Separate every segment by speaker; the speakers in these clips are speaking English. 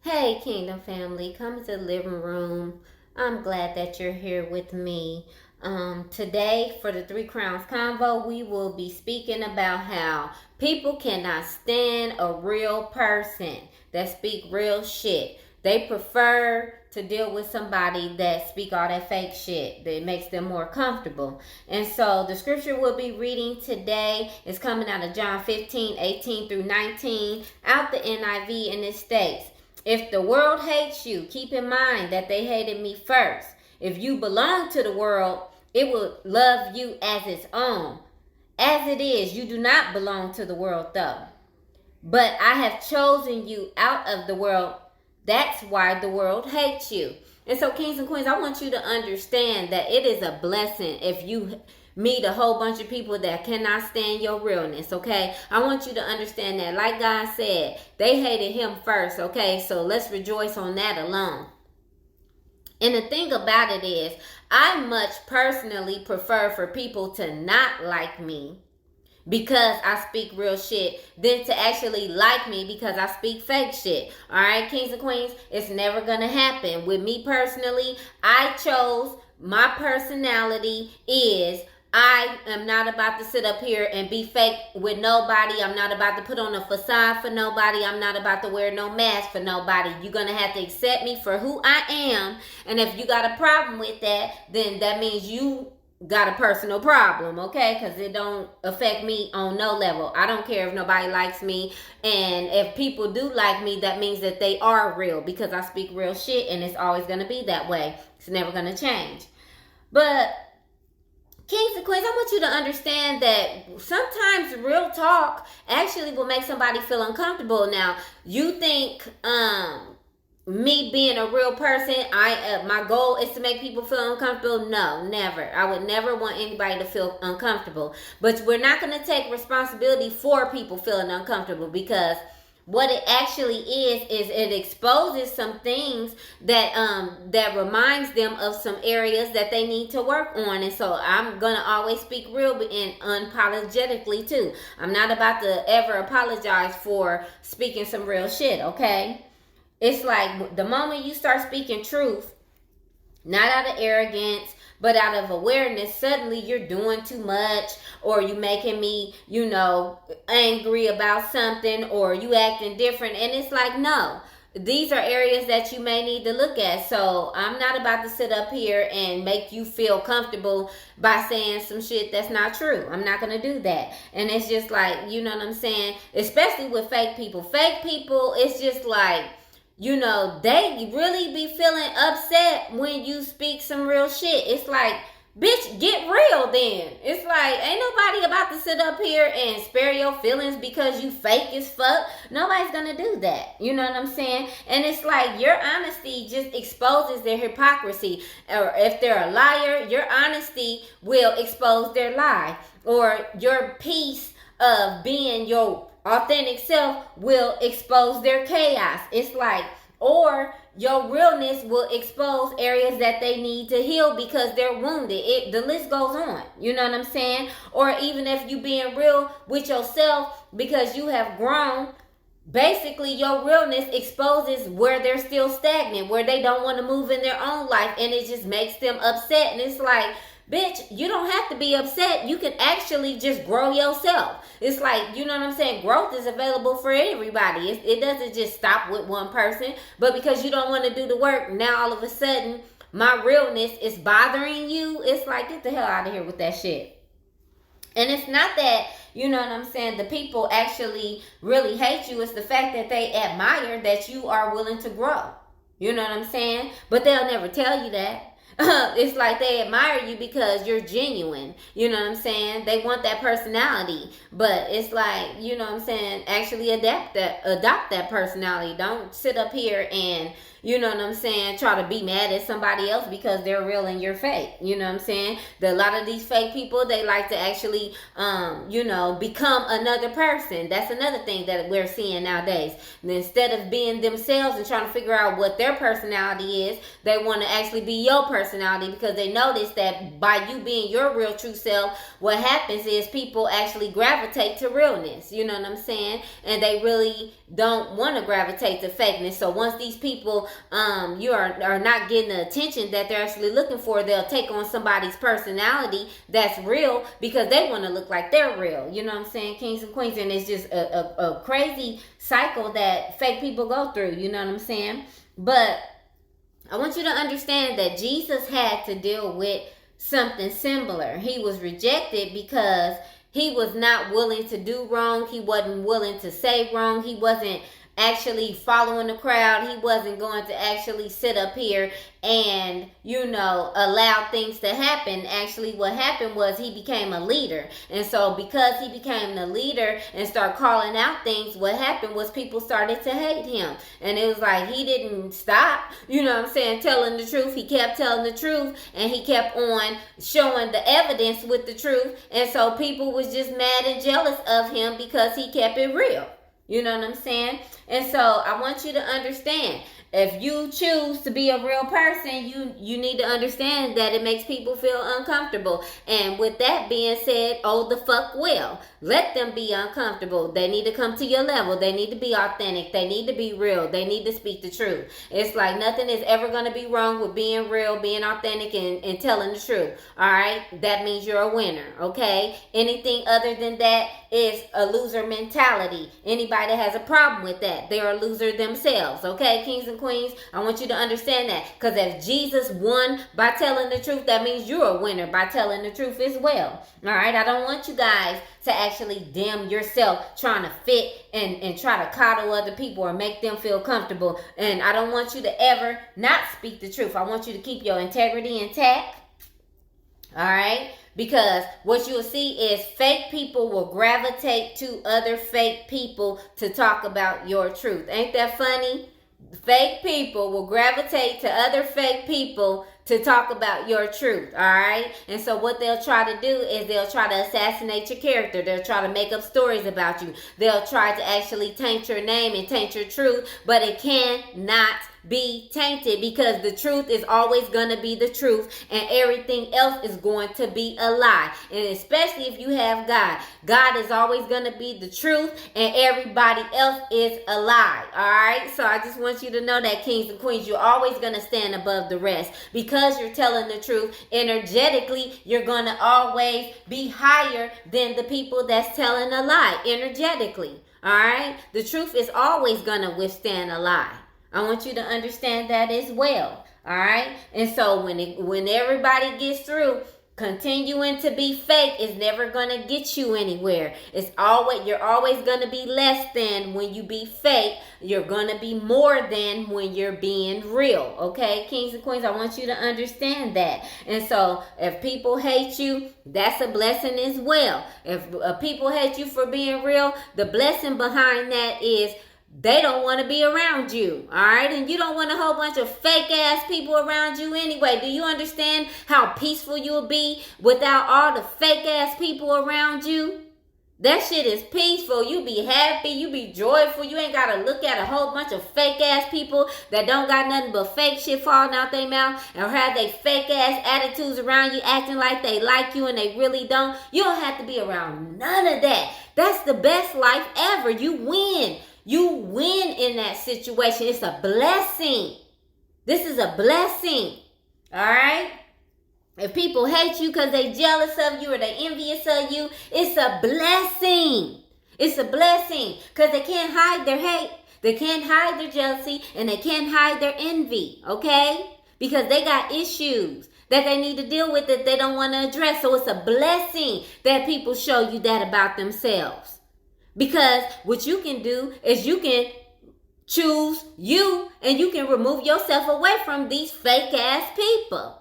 Speaker 1: Hey, Kingdom family, come to the living room. I'm glad that you're here with me. Today, for the Three Crowns Convo, we will be speaking about how people cannot stand a real person that speak real shit. They prefer to deal with somebody that speak all that fake shit that makes them more comfortable. And so the scripture we'll be reading today is coming out of John 15:18 through 19, out the NIV, and it states, if the world hates you, keep in mind that they hated me first. If you belong to the world, it will love you as its own. As it is, you do not belong to the world, though. But I have chosen you out of the world. That's why the world hates you. And so, kings and queens, I want you to understand that it is a blessing if you meet a whole bunch of people that cannot stand your realness, okay? I want you to understand that. Like God said, they hated him first, okay? So let's rejoice on that alone. And the thing about it is, I much personally prefer for people to not like me because I speak real shit than to actually like me because I speak fake shit. All right, kings and queens, it's never gonna happen. With me personally, I chose, my personality is, I am not about to sit up here and be fake with nobody. I'm not about to put on a facade for nobody. I'm not about to wear no mask for nobody. You're going to have to accept me for who I am. And if you got a problem with that, then that means you got a personal problem, okay? Because it don't affect me on no level. I don't care if nobody likes me. And if people do like me, that means that they are real because I speak real shit, and it's always going to be that way. It's never going to change. But kings and queens, I want you to understand that sometimes real talk actually will make somebody feel uncomfortable. Now, you think me being a real person, my goal is to make people feel uncomfortable? No, never. I would never want anybody to feel uncomfortable. But we're not going to take responsibility for people feeling uncomfortable, because what it actually is it exposes some things that reminds them of some areas that they need to work on. And so I'm gonna always speak real and unapologetically too. I'm not about to ever apologize for speaking some real shit, okay? It's like the moment you start speaking truth, not out of arrogance, but out of awareness, suddenly you're doing too much, or you making me, angry about something, or you acting different. And it's like, no, these are areas that you may need to look at. So I'm not about to sit up here and make you feel comfortable by saying some shit that's not true. I'm not going to do that. And it's just like, you know what I'm saying? Especially with fake people. Fake people, it's just like, they really be feeling upset when you speak some real shit. It's like, bitch, get real then. It's like, ain't nobody about to sit up here and spare your feelings because you fake as fuck. Nobody's gonna do that. You know what I'm saying? And it's like, your honesty just exposes their hypocrisy. Or if they're a liar, your honesty will expose their lie. Or your piece of being your authentic self will expose their chaos. It's like, or your realness will expose areas that they need to heal because they're wounded. The list goes on. You know what I'm saying? Or even if you being real with yourself because you have grown, basically your realness exposes where they're still stagnant, where they don't want to move in their own life, and it just makes them upset. And it's like, bitch, you don't have to be upset. You can actually just grow yourself. It's like, you know what I'm saying? Growth is available for everybody. It doesn't just stop with one person. But because you don't want to do the work, now all of a sudden, my realness is bothering you. It's like, get the hell out of here with that shit. And it's not that, you know what I'm saying, the people actually really hate you. It's the fact that they admire that you are willing to grow. You know what I'm saying? But they'll never tell you that. It's like they admire you because you're genuine. You know what I'm saying? They want that personality. But it's like, you know what I'm saying, actually adopt that personality. Don't sit up here and, you know what I'm saying, try to be mad at somebody else because they're real and you're fake. You know what I'm saying? A lot of these fake people, they like to actually, become another person. That's another thing that we're seeing nowadays. And instead of being themselves and trying to figure out what their personality is, they want to actually be your personality. personality, because they notice that by you being your real true self, what happens is people actually gravitate to realness. You know what I'm saying? And they really don't want to gravitate to fakeness. So once these people you are not getting the attention that they're actually looking for, they'll take on somebody's personality that's real because they want to look like they're real. You know what I'm saying, kings and queens? And it's just a crazy cycle that fake people go through. You know what I'm saying? But I want you to understand that Jesus had to deal with something similar. He was rejected because he was not willing to do wrong. He wasn't willing to say wrong. He wasn't actually following the crowd. He wasn't going to actually sit up here and, allow things to happen. Actually, what happened was he became a leader. And so because he became the leader and started calling out things, what happened was people started to hate him. And it was like he didn't stop, telling the truth. He kept telling the truth, and he kept on showing the evidence with the truth. And so people was just mad and jealous of him because he kept it real. You know what I'm saying? And so I want you to understand, if you choose to be a real person, you need to understand that it makes people feel uncomfortable. And with that being said, oh, the fuck well. Let them be uncomfortable. They need to come to your level. They need to be authentic. They need to be real. They need to speak the truth. It's like nothing is ever going to be wrong with being real, being authentic, and telling the truth. All right? That means you're a winner, okay? Anything other than that is a loser mentality. Anybody that has a problem with that, they're a loser themselves, okay, kings and queens? I want you to understand that, because if Jesus won by telling the truth, that means you're a winner by telling the truth as well. All right? I don't want you guys to actually damn yourself trying to fit and try to coddle other people or make them feel comfortable. And I don't want you to ever not speak the truth. I want you to keep your integrity intact. All right? Because what you'll see is fake people will gravitate to other fake people to talk about your truth. Ain't that funny? Fake people will gravitate to other fake people to talk about your truth, all right? And so what they'll try to do is they'll try to assassinate your character. They'll try to make up stories about you. They'll try to actually taint your name and taint your truth, but it cannot be tainted, because the truth is always going to be the truth, and everything else is going to be a lie. And especially if you have God, God is always going to be the truth, and everybody else is a lie. All right? So I just want you to know that, kings and queens, you're always going to stand above the rest, because you're telling the truth. Energetically, you're going to always be higher than the people that's telling a lie energetically. All right? The truth is always going to withstand a lie. I want you to understand that as well. All right? And so when everybody gets through, continuing to be fake is never going to get you anywhere. You're always going to be less than when you be fake. You're going to be more than when you're being real. Okay, kings and queens, I want you to understand that. And so if people hate you, that's a blessing as well. If people hate you for being real, the blessing behind that is they don't want to be around you, all right? And you don't want a whole bunch of fake-ass people around you anyway. Do you understand how peaceful you'll be without all the fake-ass people around you? That shit is peaceful. You be happy. You be joyful. You ain't got to look at a whole bunch of fake-ass people that don't got nothing but fake shit falling out their mouth or have they fake-ass attitudes around you, acting like they like you and they really don't. You don't have to be around none of that. That's the best life ever. You win. You win in that situation. It's a blessing. This is a blessing. All right? If people hate you because they jealous of you or they envious of you, it's a blessing. It's a blessing, because they can't hide their hate. They can't hide their jealousy, and they can't hide their envy, okay? Because they got issues that they need to deal with that they don't want to address. So it's a blessing that people show you that about themselves. Because what you can do is you can choose you, and you can remove yourself away from these fake ass people.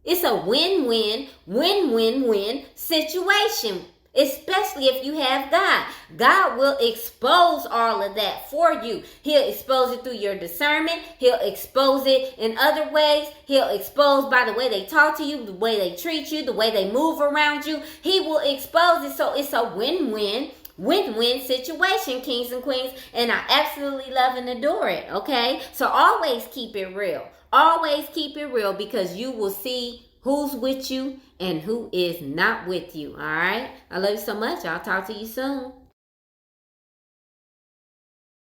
Speaker 1: It's a win-win, win-win-win situation, especially if you have God. God will expose all of that for you. He'll expose it through your discernment. He'll expose it in other ways. He'll expose by the way they talk to you, the way they treat you, the way they move around you. He will expose it. So it's a win-win win-win situation, kings and queens, and I absolutely love and adore it, okay? So always keep it real. Always keep it real, because you will see who's with you and who is not with you, all right? I love you so much. I'll talk to you soon.